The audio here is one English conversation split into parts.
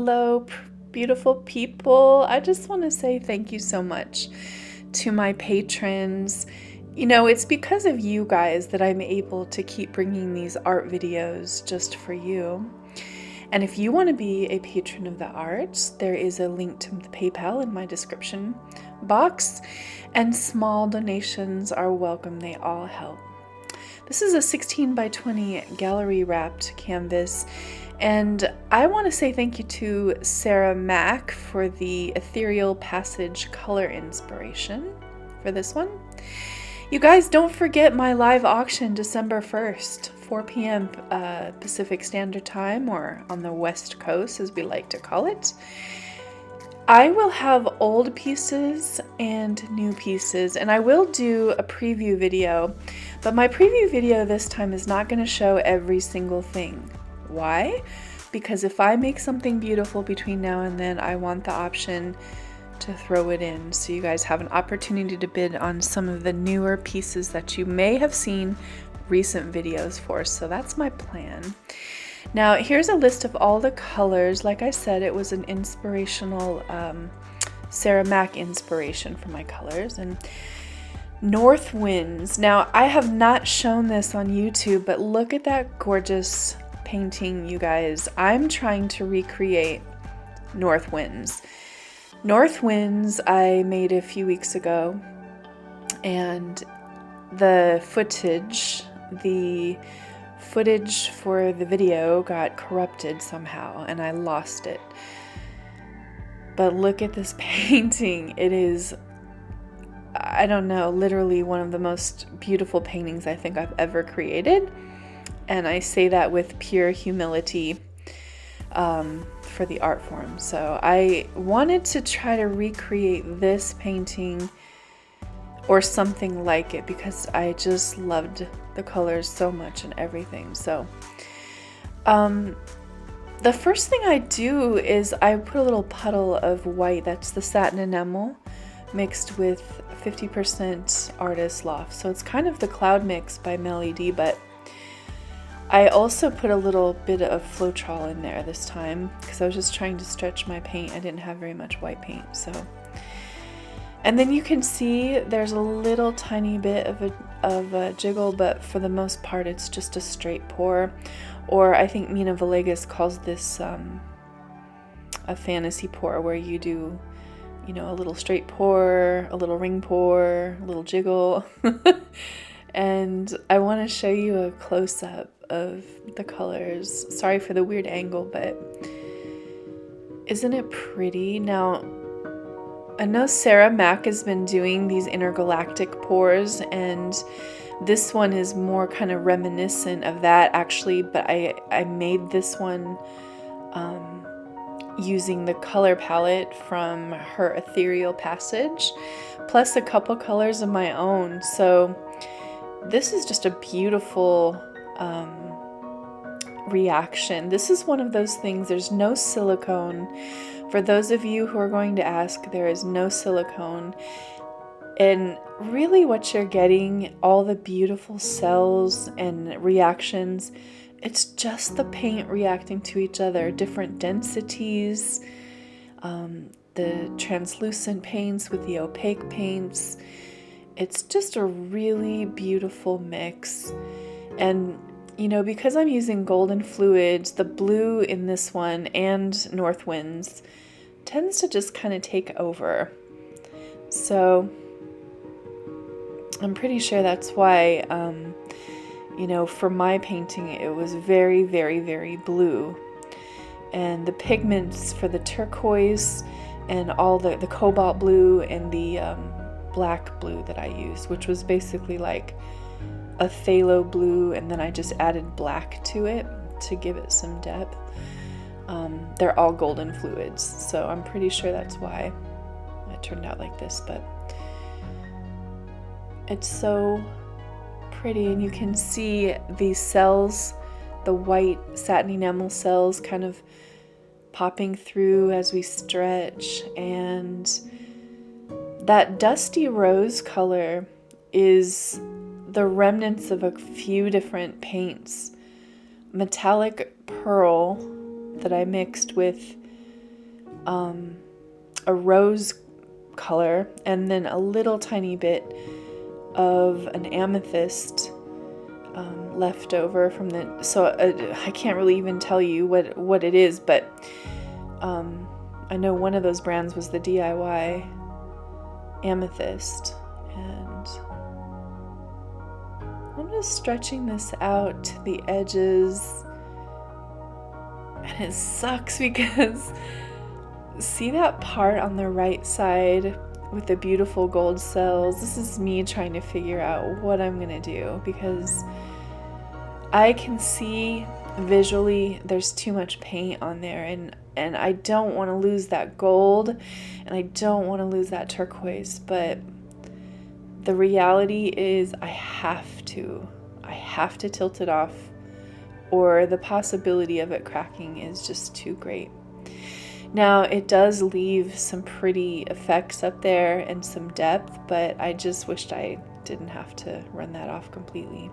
Hello, beautiful people. I just want to say thank you so much to my patrons. You know, it's because of you guys that I'm able to keep bringing these art videos just for you. And if you want to be a patron of the arts, there is a link to the PayPal in my description box, and small donations are welcome. They all help. This is a 16 by 20 gallery wrapped canvas, and I want to say thank you to Sarah Mack for the Ethereal Passage color inspiration for this one. You guys, don't forget my live auction December 1st, 4 p.m. Pacific Standard Time, or on the West Coast as we like to call it. I will have old pieces and new pieces, and I will do a preview video, but my preview video this time is not going to show every single thing. Why? Because if I make something beautiful between now and then, I want the option to throw it in so you guys have an opportunity to bid on some of the newer pieces that you may have seen recent videos for. So that's my plan. Now here's a list of all the colors. Like I said, it was an inspirational Sarah Mack inspiration for my colors. And North Winds. Now I have not shown this on YouTube, but look at that gorgeous painting, you guys. I'm trying to recreate North Winds. North Winds I made a few weeks ago, and the footage for the video got corrupted somehow and I lost it. But look at this painting. It is, I don't know, literally one of the most beautiful paintings I think I've ever created. And I say that with pure humility for the art form. So I wanted to try to recreate this painting or something like it because I just loved the colors so much and everything. So the first thing I do is I put a little puddle of white, that's the satin enamel, mixed with 50% Artist Loft. So it's kind of the cloud mix by Melody, but I also put a little bit of Floetrol in there this time because I was just trying to stretch my paint. I didn't have very much white paint, so. And then you can see there's a little tiny bit of a jiggle, but for the most part it's just a straight pour. Or I think Mina Villegas calls this a fantasy pour, where you do, you know, a little straight pour, a little ring pour, a little jiggle. And I want to show you a close-up of the colors. Sorry for the weird angle, but isn't it pretty? Now, I know Sarah Mack has been doing these intergalactic pours, and this one is more kind of reminiscent of that actually, but I made this one using the color palette from her Ethereal Passage, plus a couple colors of my own. So this is just a beautiful reaction. This is one of those things, there's no silicone. For those of you who are going to ask, there is no silicone. And really what you're getting, all the beautiful cells and reactions, it's just the paint reacting to each other, different densities, the translucent paints with the opaque paints. It's just a really beautiful mix. And you know, because I'm using golden fluids, the blue in this one and North Winds tends to just kind of take over. So I'm pretty sure that's why, you know, for my painting, it was very, very, very blue. And the pigments for the turquoise and all the cobalt blue and the black blue that I used, which was basically like a phthalo blue, and then I just added black to it to give it some depth. They're all golden fluids, so I'm pretty sure that's why it turned out like this, but it's so pretty. And you can see these cells, the white satin enamel cells kind of popping through as we stretch, and that dusty rose color is the remnants of a few different paints. Metallic pearl that I mixed with a rose color, and then a little tiny bit of an amethyst left over from the, so I can't really even tell you what it is, but I know one of those brands was the DIY amethyst, and I'm just stretching this out to the edges, and it sucks because see that part on the right side with the beautiful gold cells? This is me trying to figure out what I'm gonna do, because I can see visually there's too much paint on there, and I don't want to lose that gold, and I don't want to lose that turquoise, but the reality is I have to tilt it off, or the possibility of it cracking is just too great. Now, it does leave some pretty effects up there and some depth, but I just wished I didn't have to run that off completely.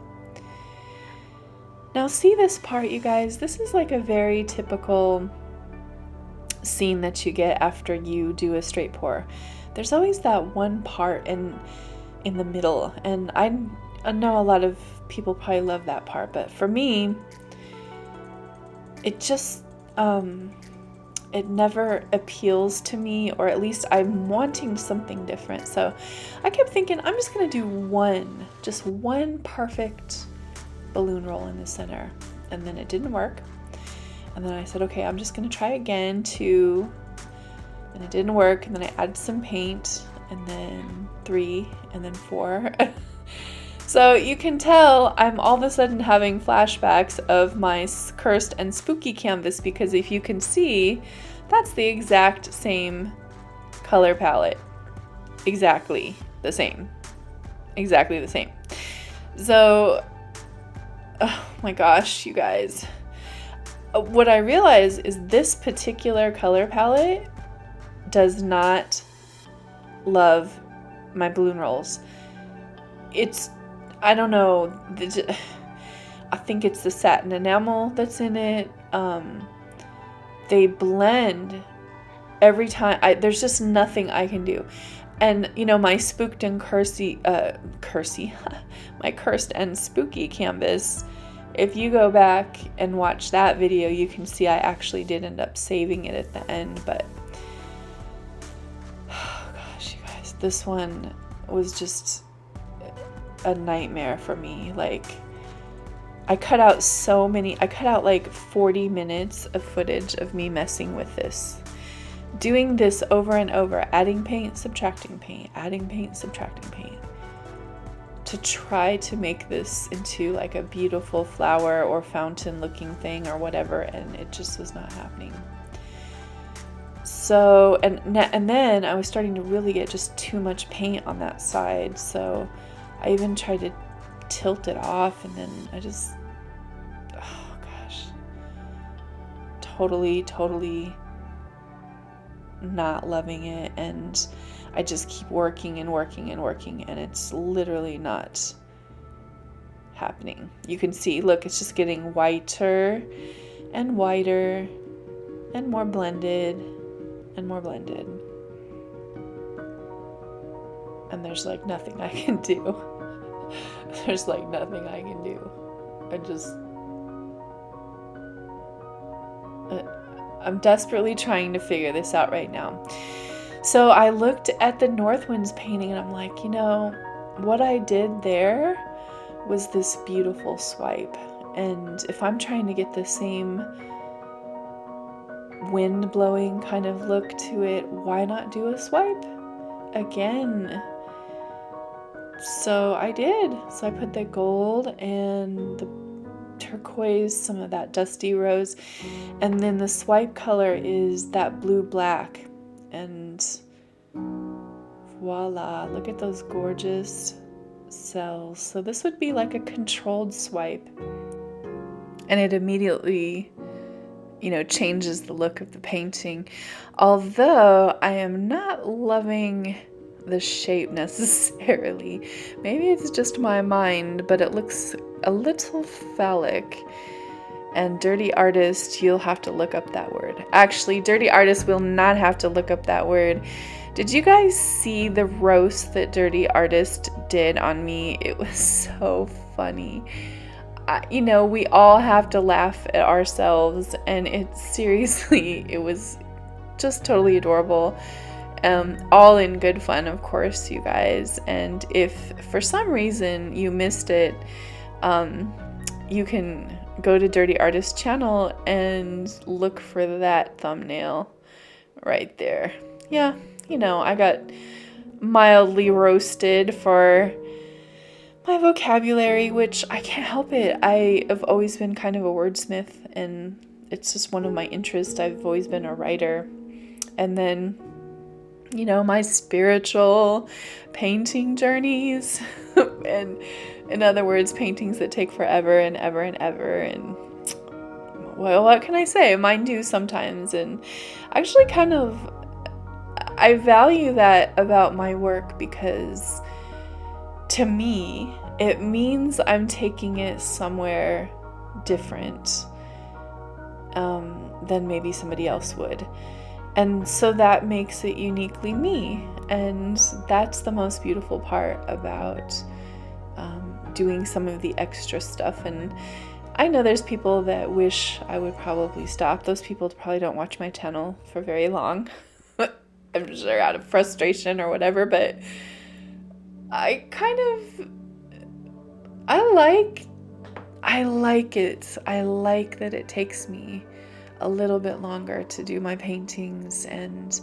Now, see this part, you guys? This is like a very typical scene that you get after you do a straight pour. There's always that one part in the middle, and I know a lot of people probably love that part, but for me, it just it never appeals to me, or at least I'm wanting something different. So I kept thinking, I'm just gonna do just one perfect balloon roll in the center, and then it didn't work. And then I said, okay, I'm just gonna try again, 2, and it didn't work. And then I added some paint, and then 3, and then 4. So you can tell I'm all of a sudden having flashbacks of my cursed and spooky canvas, because if you can see, that's the exact same color palette. Exactly the same. Exactly the same. So, oh my gosh, you guys. What I realize is this particular color palette does not love my balloon rolls. I don't know, I think it's the satin enamel that's in it. They blend every time. There's just nothing I can do. And you know, my spooked and my cursed and spooky canvas, if you go back and watch that video, you can see I actually did end up saving it at the end. But oh gosh, you guys, this one was just a nightmare for me. Like, I cut out like 40 minutes of footage of me messing with this, doing this over and over, adding paint, subtracting paint, adding paint, subtracting paint, to try to make this into like a beautiful flower or fountain looking thing or whatever, and it just was not happening. So, and then I was starting to really get just too much paint on that side, so I even tried to tilt it off, and then I just, oh gosh, totally not loving it. And I just keep working, and it's literally not happening. You can see, look, it's just getting whiter and whiter and more blended and more blended. And there's like nothing I can do. There's like nothing I can do. I'm desperately trying to figure this out right now. So I looked at the North Winds painting, and I'm like, you know, what I did there was this beautiful swipe. And if I'm trying to get the same wind blowing kind of look to it, why not do a swipe again? So I did. So I put the gold and the turquoise, some of that dusty rose, and then the swipe color is that blue black. And voila, look at those gorgeous cells. So this would be like a controlled swipe, and it immediately, you know, changes the look of the painting. Although I am not loving the shape necessarily. Maybe it's just my mind, but it looks a little phallic. And Dirty Artist, you'll have to look up that word. Actually, Dirty Artist will not have to look up that word. Did you guys see the roast that Dirty Artist did on me? It was so funny. You know, we all have to laugh at ourselves, and it was just totally adorable. All in good fun, of course, you guys. And if for some reason you missed it, you can go to Dirty Artist channel and look for that thumbnail right there. Yeah, you know, I got mildly roasted for my vocabulary, which I can't help it. I have always been kind of a wordsmith, and it's just one of my interests. I've always been a writer. And then, you know, my spiritual painting journeys, and in other words, paintings that take forever and ever and ever. And well, what can I say? Mine do sometimes. And actually I value that about my work, because to me, it means I'm taking it somewhere different than maybe somebody else would. And so that makes it uniquely me. And that's the most beautiful part about doing some of the extra stuff. And I know there's people that wish I would probably stop. Those people probably don't watch my channel for very long. I'm sure out of frustration or whatever, but I like it. I like that it takes me a little bit longer to do my paintings, and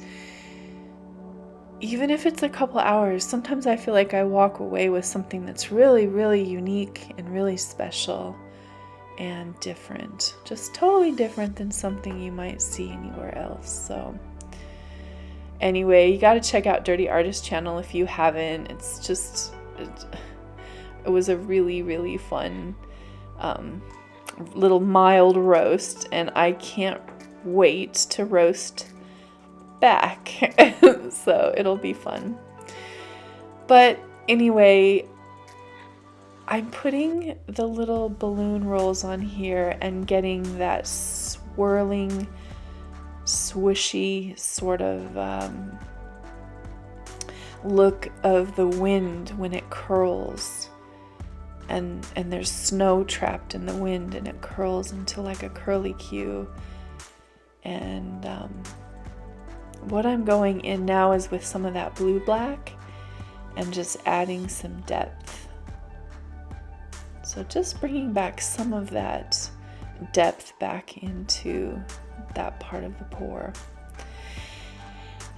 even if it's a couple hours, sometimes I feel like I walk away with something that's really, really unique and really special and different. Just totally different than something you might see anywhere else. So anyway, you got to check out Dirty Artist channel if you haven't. It was a really, really fun little mild roast, and I can't wait to roast back. So it'll be fun. But anyway, I'm putting the little balloon rolls on here and getting that swirling, swishy sort of look of the wind when it curls, and there's snow trapped in the wind, and it curls into like a curly Q. And what I'm going in now is with some of that blue black and just adding some depth. So just bringing back some of that depth back into that part of the pour.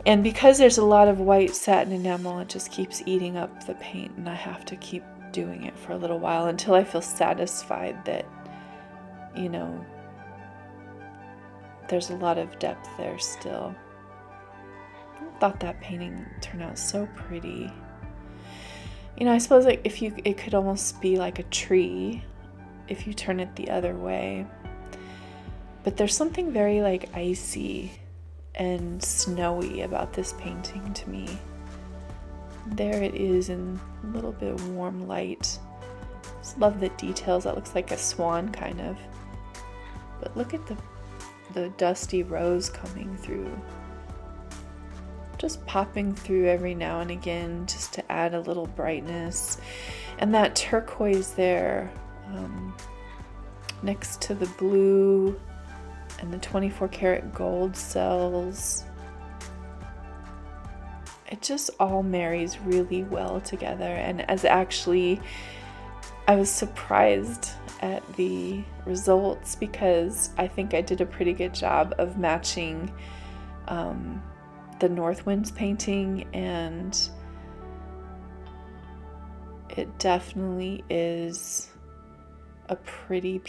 And because there's a lot of white satin enamel, it just keeps eating up the paint, and I have to keep doing it for a little while until I feel satisfied that, you know, there's a lot of depth there still. I thought that painting turned out so pretty. You know, I suppose like it could almost be like a tree if you turn it the other way. But there's something very like icy and snowy about this painting to me. There it is in a little bit of warm light. Just love the details. That looks like a swan kind of. But look at the dusty rose coming through. Just popping through every now and again just to add a little brightness. And that turquoise there next to the blue and the 24 karat gold cells. It just all marries really well together. And I was surprised at the results, because I think I did a pretty good job of matching the North Winds painting, and it definitely is a pretty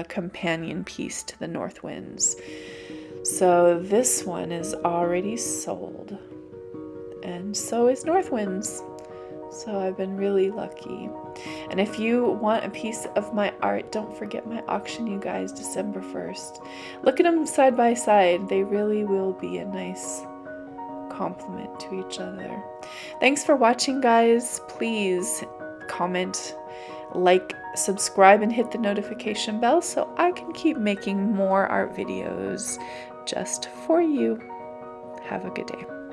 companion piece to the North Winds. So this one is already sold, and so is North Winds. So I've been really lucky. And if you want a piece of my art, don't forget my auction, you guys, December 1st. Look at them side by side. They really will be a nice complement to each other. Thanks for watching, guys. Please comment, like, subscribe and hit the notification bell so I can keep making more art videos just for you. Have a good day.